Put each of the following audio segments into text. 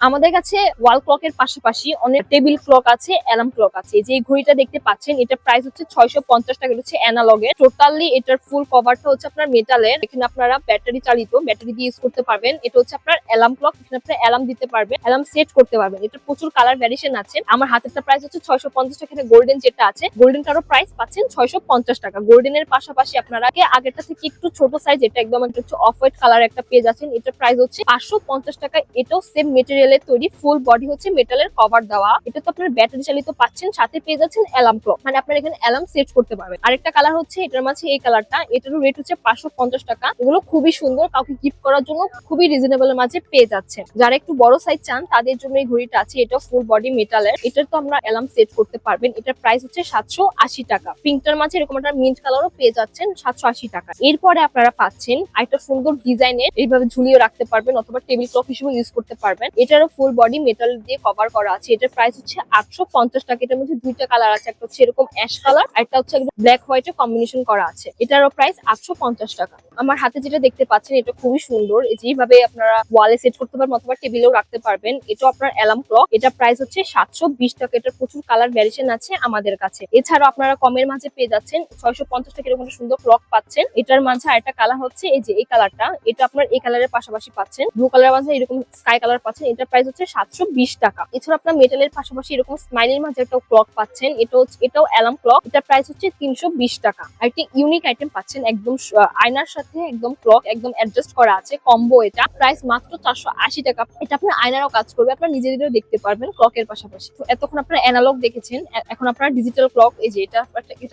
আমাদের কাছে ওয়াল ক্লকের পাশাপাশি অনেক টেবিল ক্লক আছে, অ্যালার্ম ক্লক আছে। যে এই ঘড়িটা দেখতে পাচ্ছেন এটার প্রাইস হচ্ছে 650 টাকা। এটা হচ্ছে অ্যানালগের। টোটালি এটার ফুল কভারটা হচ্ছে আপনার মেটালের। এখানে আপনারা ব্যাটারি চালিত, ব্যাটারি দিয়ে ইউজ করতে পারবেন। এটা হচ্ছে আপনার অ্যালার্ম ক্লক। এখানে আপনারা অ্যালার্ম দিতে পারবেন, অ্যালার্ম সেট করতে পারবেন। এটা প্রচুর কালার ভ্যারিয়েশন আছে। আমার হাতেরটা প্রাইস হচ্ছে 650 টাকা। এখানে গোল্ডেন যেটা আছে, গোল্ডেনটারও প্রাইস পাচ্ছেন 650 টাকা। গোল্ডেনের পাশাপাশি আপনারা আগেরটা থেকে একটু ছোট সাইজ, এটা একদম হচ্ছে অফ হোয়াইট কালার একটা পেজ আছেন। এটার প্রাইস হচ্ছে 550 টাকা। এটাও সেম মেটেরিয়ালের তৈরি, ফুল বডি হচ্ছে মেটালের কভার দেওয়া। এটা তো আপনার ব্যাটারি চালিত পাচ্ছেন, সাথে পেয়ে যাচ্ছেন অ্যালার্ম ক্লক, মানে আপনার এখানে অ্যালার্ম সেট করতে পারবেন। আরেকটা কালার হচ্ছে এটার মাঝে এই কালারটা, এটারও রেট হচ্ছে 550 টাকা। এগুলো খুবই সুন্দর, কাউকে গিফট করার জন্য খুবই রিজনেবল এর মাঝে পেয়ে যাচ্ছে। যারা একটু বড় সাইজ চান তাদের জন্য এই ঘড়িটা আছে। এটা ফুল বডি মেটালের। এটার তো আমরা অ্যালার্ম সেট করতে পারবেন। এটার প্রাইস হচ্ছে 780 টাকা। পিঙ্কটার মাঝে এরকম একটা মিন্ট কালারও পেয়ে যাচ্ছেন 780 টাকা। এরপরে আপনারা পাচ্ছেন আরেকটা সুন্দর ডিজাইনের, এইভাবে ঝুলিয়ে রাখতে পারবেন অথবা টেবিল ক্লক হিসেবে ইউজ করতে পারবেন। এটারও ফুল বডি মেটাল দিয়ে কভার করা আছে। এটার প্রাইস হচ্ছে 850 টাকা। এটার মধ্যে দুইটা কালার আছে, একটা হচ্ছে এরকম অ্যাশ কালার, আর একটা হচ্ছে একদম ব্ল্যাক হোয়াইটের কম্বিনেশন করা আছে। এটারও প্রাইস 850 টাকা। আমার হাতে যেটা দেখতে পাচ্ছেন এটা খুবই সুন্দর। যেভাবে আপনারা ওয়ালে সেট করতে পারবেন অথবা টেবিলেও রাখতে পারবেন। এটা আপনার অ্যালার্ম ক্লক। এটা প্রাইস হচ্ছে 720 টাকা। এটার প্রচুর কালার ভ্যারিয়েশন আছে আমাদের কাছে। এছাড়াও আপনারা কমের মাঝে পেয়ে যাচ্ছেন 650 টাকা এরকম সুন্দর ক্লক পাচ্ছেন। এটার মাঝে আরেকটা কালার হচ্ছে এই যে এই কালারটা, এটা আপনার এই কালারের পাশাপাশি পাচ্ছেন ব্লু কালারের মাঝে এরকম স্কাই কালার পাচ্ছেন। এটার প্রাইস হচ্ছে 720 টাকা। এছাড়া আপনার মেটালের পাশাপাশি এরকম স্মাইলের মাঝে একটা ক্লক পাচ্ছেন। এটাও অ্যালার্ম ক্লক। এটার প্রাইস হচ্ছে 320 টাকা। আর একটি ইউনিক আইটেম পাচ্ছেন, একদম আয়নার সাথে একদম ক্লক একদম অ্যাডজাস্ট করা আছে কম্বো। এটা প্রাইস মাত্র 480 টাকা। এটা আপনার আয়নারও কাজ করবে, আপনার নিজেদেরও দেখতে পারবেন ক্লকের পাশাপাশি। তো এতক্ষণ আপনারা অ্যানালগ দেখেছেন, এখন আপনারা ডিজিটাল ক্লক। এই যে এটা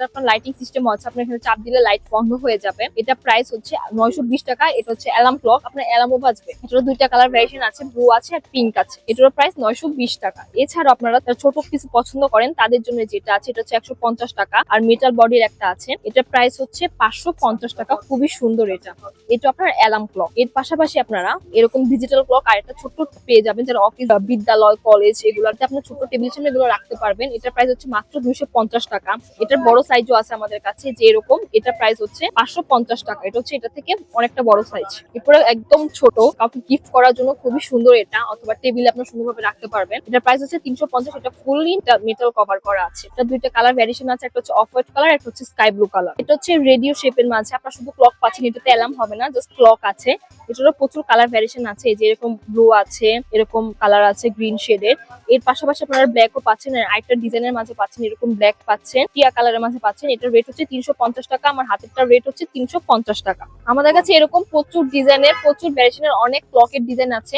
আপনার লাইটিং সিস্টেম আছে, আপনার এখানে চাপ দিলে লাইট বন্ধ হয়ে যাবে। এটা প্রাইস হচ্ছে 920 টাকা। এটা হচ্ছে অ্যালার্ম ক্লক, আপনার অ্যালার্মও বাজবে। এটারও দুইটা কালার ভ্যারিয়েশন আছে, ব্লু আছে আর পিঙ্ক আছে। এটারও প্রাইস 920 টাকা। এছাড়াও আপনারা ছোট কিছু পছন্দ করেন তাদের জন্য যেটা আছে এটা হচ্ছে 150 টাকা। আর মেটাল বডির একটা আছে, এটা প্রাইস হচ্ছে 550 টাকা। খুবই সুন্দর এটা আপনার অ্যালার্ম ক্লক। এর পাশাপাশি আপনারা এরকম ডিজিটাল ক্লক আর একটা ছোট্ট পেয়ে যাবেন, যারা অফিস, বিদ্যালয়, কলেজ এগুলোতে আপনার ছোট টেবিল সামনে এগুলো রাখতে পারবেন। এটার প্রাইস হচ্ছে মাত্র 250 টাকা। এটার বড় সাইজও আছে আমাদের কাছে, যে এরকম এটা প্রাইস হচ্ছে 550 টাকা। এটা হচ্ছে এটা থেকে অনেকটা বড় সাইজ। এরপরে একদম ছোট কাউকে গিফট করার জন্য খুবই সুন্দর এটা, অথবা টেবিলে আপনার সুন্দরভাবে রাখতে পারবেন। এটার প্রাইস হচ্ছে 350। এটা ফুললি মেটাল কভার করা আছে। এটা দুইটা কালার ভ্যারিয়েশন আছে, একটা হচ্ছে অফ হোয়াইট কালার, একটা হচ্ছে স্কাই ব্লু কালার। এটা হচ্ছে রেডিও শেপের মাঝে আপনার শুধু ক্লক পাচ্ছেন, এটাতে অ্যালার্ম হবে না, জাস্ট ক্লক আছে। এটারও প্রচুর কালার ভ্যারিয়েশন আছে, এই যে এরকম ব্লু আছে, এরকম কালার আছে গ্রিন শেডের। এর পাশাপাশি আপনারা ব্ল্যাকও পাচ্ছেন, আর আরেকটা ডিজাইনের মাঝে পাচ্ছেন এরকম ব্ল্যাক পাচ্ছেন, টিয়া কালারের মাঝে পাচ্ছেন। এটার রেট হচ্ছে 350 টাকা। আমার হাতেরটা রেট হচ্ছে 350 টাকা। আমাদের কাছে এরকম প্রচুর ডিজাইনের, প্রচুর ভ্যারিয়েশনের অনেক ক্লকের ডিজাইন আছে।